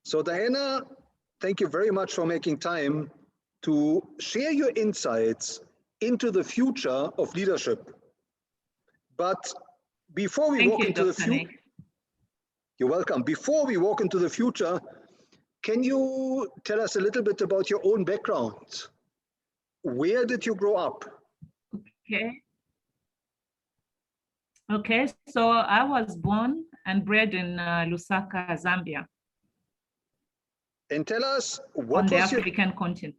So Diana, thank you very much for making time to share your insights into the future of leadership. But before we walk into the future, you're welcome. Before we walk into the future, can you tell us a little bit about your own background? Where did you grow up? Okay, so I was born and bred in Lusaka, Zambia. And tell us, what on the was African continent.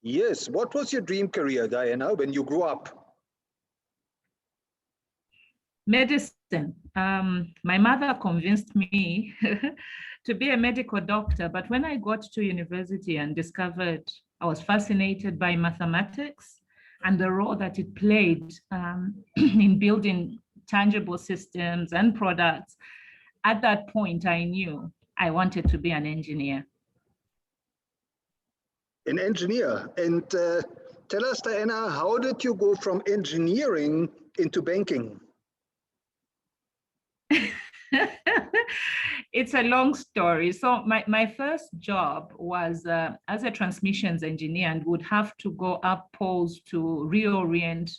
Yes, what was your dream career, Diana, when you grew up? Medicine. My mother convinced me to be a medical doctor, but when I got to university and discovered I was fascinated by mathematics and the role that it played in building tangible systems and products, at that point I knew I wanted to be an engineer. An engineer. And tell us, Diana, how did you go from engineering into banking? It's a long story. So my first job was as a transmissions engineer, and would have to go up poles to reorient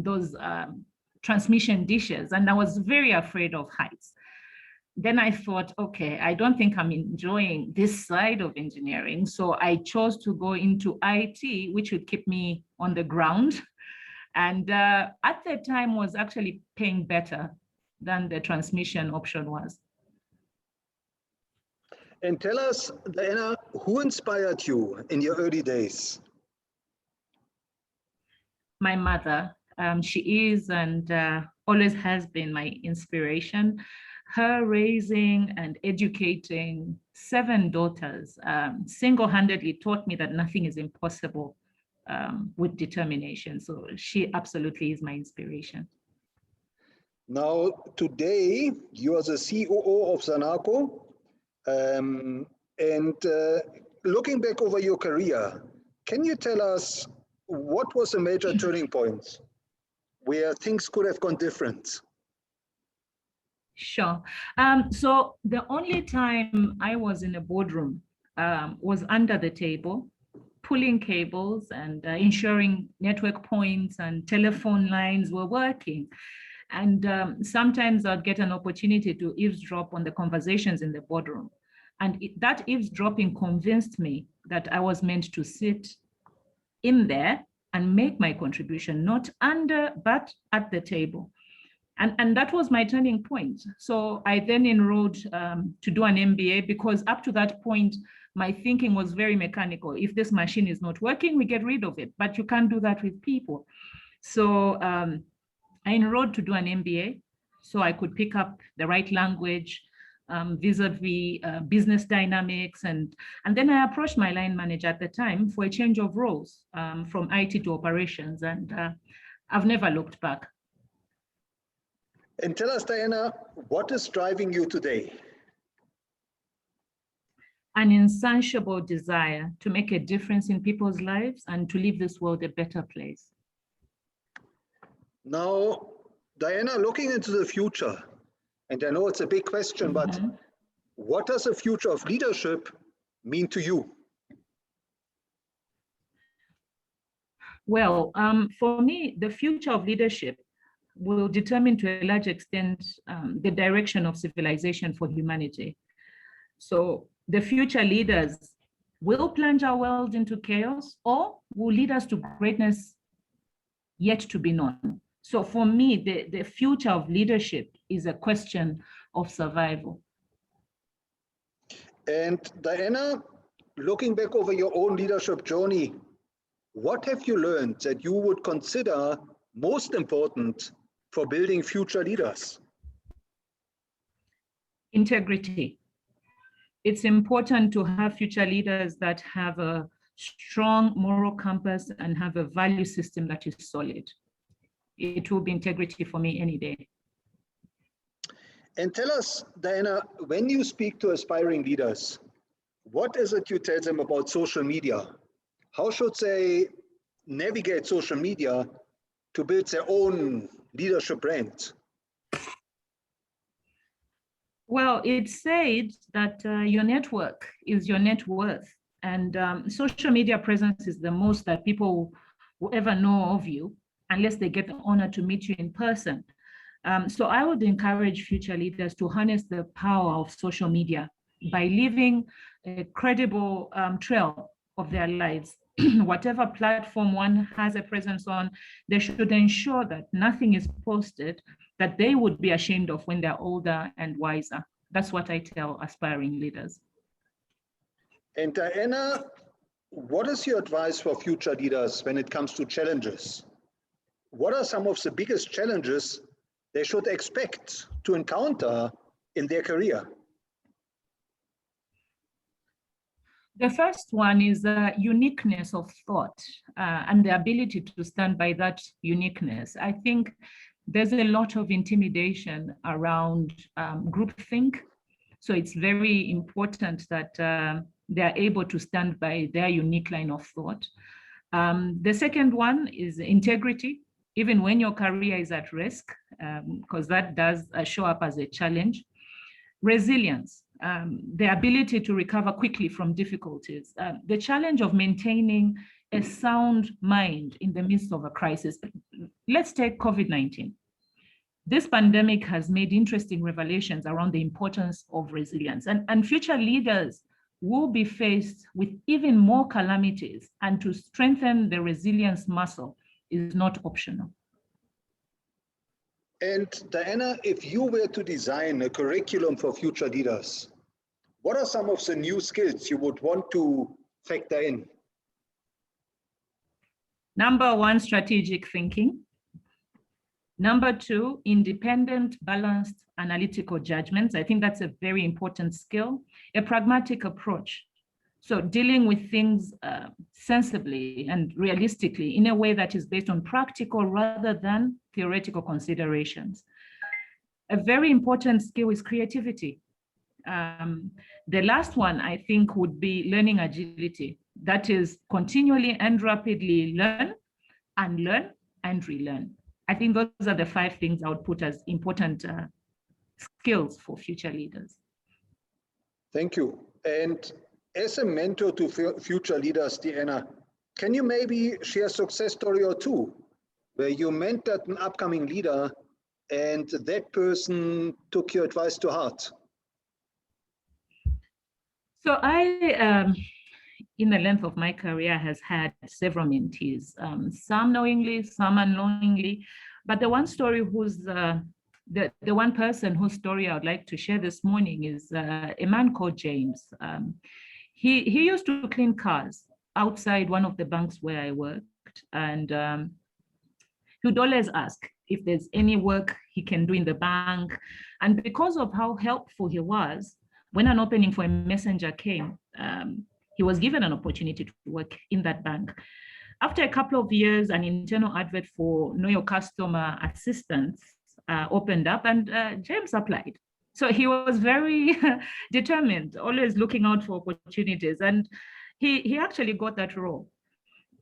those transmission dishes. And I was very afraid of heights. Then I thought, okay, I don't think I'm enjoying this side of engineering. So I chose to go into IT, which would keep me on the ground. And at the time was actually paying better than the transmission option was. And tell us, Diana, who inspired you in your early days? My mother. She is and always has been my inspiration. Her raising and educating 7 daughters single-handedly taught me that nothing is impossible with determination. So she absolutely is my inspiration. Now, today, you are the COO of ZANACO. Looking back over your career, can you tell us what was the major turning points where things could have gone different? Sure. So the only time I was in a boardroom was under the table, pulling cables and ensuring network points and telephone lines were working. And sometimes I'd get an opportunity to eavesdrop on the conversations in the boardroom. And that eavesdropping convinced me that I was meant to sit in there and make my contribution, not under, but at the table. And that was my turning point. So I then enrolled to do an MBA, because up to that point, my thinking was very mechanical. If this machine is not working, we get rid of it, but you can't do that with people. So I enrolled to do an MBA so I could pick up the right language vis-a-vis business dynamics. And then I approached my line manager at the time for a change of roles from IT to operations. And I've never looked back. And tell us, Diana, what is driving you today? An insatiable desire to make a difference in people's lives and to leave this world a better place. Now, Diana, looking into the future, and I know it's a big question, but what does the future of leadership mean to you? Well, for me, the future of leadership will determine to a large extent the direction of civilization for humanity. So the future leaders will plunge our world into chaos, or will lead us to greatness yet to be known. So for me, the future of leadership is a question of survival. And Diana, looking back over your own leadership journey, what have you learned that you would consider most important for building future leaders? Integrity. It's important to have future leaders that have a strong moral compass and have a value system that is solid. It will be integrity for me any day. And tell us, Diana, when you speak to aspiring leaders, what is it you tell them about social media? How should they navigate social media to build their own leadership brand? Well, it's said that your network is your net worth, and social media presence is the most that people will ever know of you, unless they get the honor to meet you in person. So I would encourage future leaders to harness the power of social media by leaving a credible trail of their lives. Whatever platform one has a presence on, they should ensure that nothing is posted that they would be ashamed of when they're older and wiser. That's what I tell aspiring leaders. And Diana, what is your advice for future leaders when it comes to challenges? What are some of the biggest challenges they should expect to encounter in their career? The first one is the uniqueness of thought and the ability to stand by that uniqueness. I think there's a lot of intimidation around groupthink. So it's very important that they're able to stand by their unique line of thought. The second one is integrity, even when your career is at risk, because that does show up as a challenge. Resilience, the ability to recover quickly from difficulties, the challenge of maintaining a sound mind in the midst of a crisis. Let's take COVID-19. This pandemic has made interesting revelations around the importance of resilience, and future leaders will be faced with even more calamities, and to strengthen the resilience muscle is not optional. And Diana, if you were to design a curriculum for future leaders, what are some of the new skills you would want to factor in? Number one, strategic thinking. Number two, independent, balanced, analytical judgments. I think that's a very important skill. A pragmatic approach. So dealing with things sensibly and realistically in a way that is based on practical rather than theoretical considerations. A very important skill is creativity. The last one, I think, would be learning agility. That is continually and rapidly learn and relearn. I think those are the 5 things I would put as important skills for future leaders. Thank you. And as a mentor to future leaders, Diana, can you maybe share a success story or two where you mentored an upcoming leader and that person took your advice to heart? So I, in the length of my career, has had several mentees, some knowingly, some unknowingly, but the one story who's the one person whose story I would like to share this morning is a man called James. He used to clean cars outside one of the banks where I worked, and he would always ask if there's any work he can do in the bank. And because of how helpful he was, when an opening for a messenger came, he was given an opportunity to work in that bank. After a couple of years, an internal advert for Know Your Customer assistance opened up, and James applied. So he was very determined, always looking out for opportunities, and he actually got that role.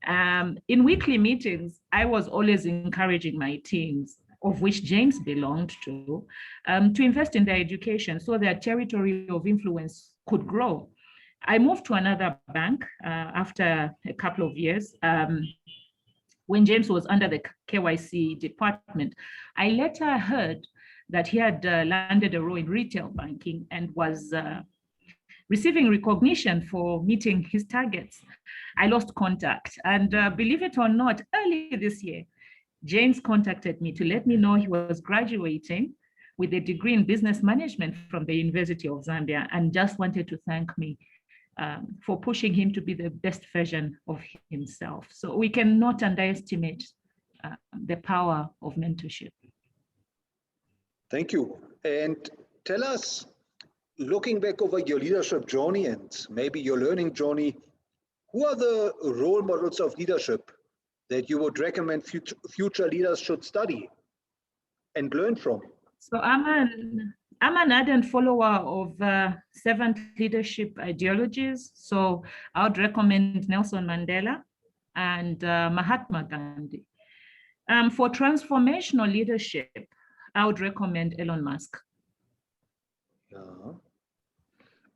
In weekly meetings, I was always encouraging my teams, of which James belonged to invest in their education so their territory of influence could grow. I moved to another bank after a couple of years. When James was under the KYC department, I later heard that he had landed a role in retail banking and was receiving recognition for meeting his targets. I lost contact, and believe it or not, early this year, James contacted me to let me know he was graduating with a degree in business management from the University of Zambia, and just wanted to thank me for pushing him to be the best version of himself. So we cannot underestimate the power of mentorship. Thank you. And tell us, looking back over your leadership journey and maybe your learning journey, who are the role models of leadership that you would recommend future leaders should study and learn from? So I'm an ardent follower of servant leadership ideologies. So I would recommend Nelson Mandela and Mahatma Gandhi. For transformational leadership, I would recommend Elon Musk. Yeah.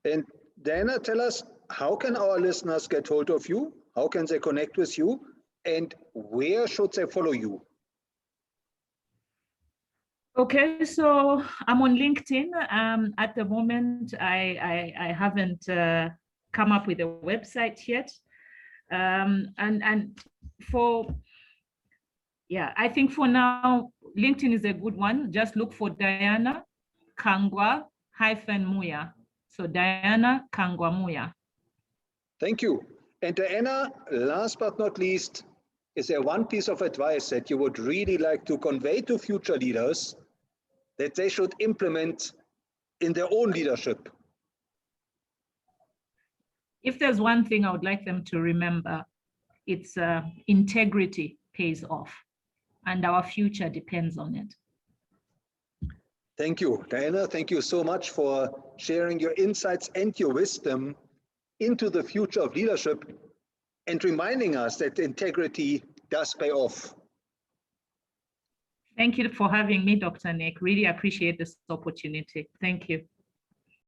And Diana, tell us, how can our listeners get hold of you? How can they connect with you? And where should they follow you? Okay, so I'm on LinkedIn. At the moment, I haven't come up with a website yet. And for, yeah, I think for now, LinkedIn is a good one. Just look for Diana Kangwa-Muya. So Diana Kangwa-Muya. Thank you. And Diana, last but not least, is there one piece of advice that you would really like to convey to future leaders that they should implement in their own leadership? If there's one thing I would like them to remember, it's integrity pays off, and our future depends on it. Thank you, Diana. Thank you so much for sharing your insights and your wisdom into the future of leadership and reminding us that integrity does pay off. Thank you for having me, Dr. Nick. Really appreciate this opportunity. Thank you.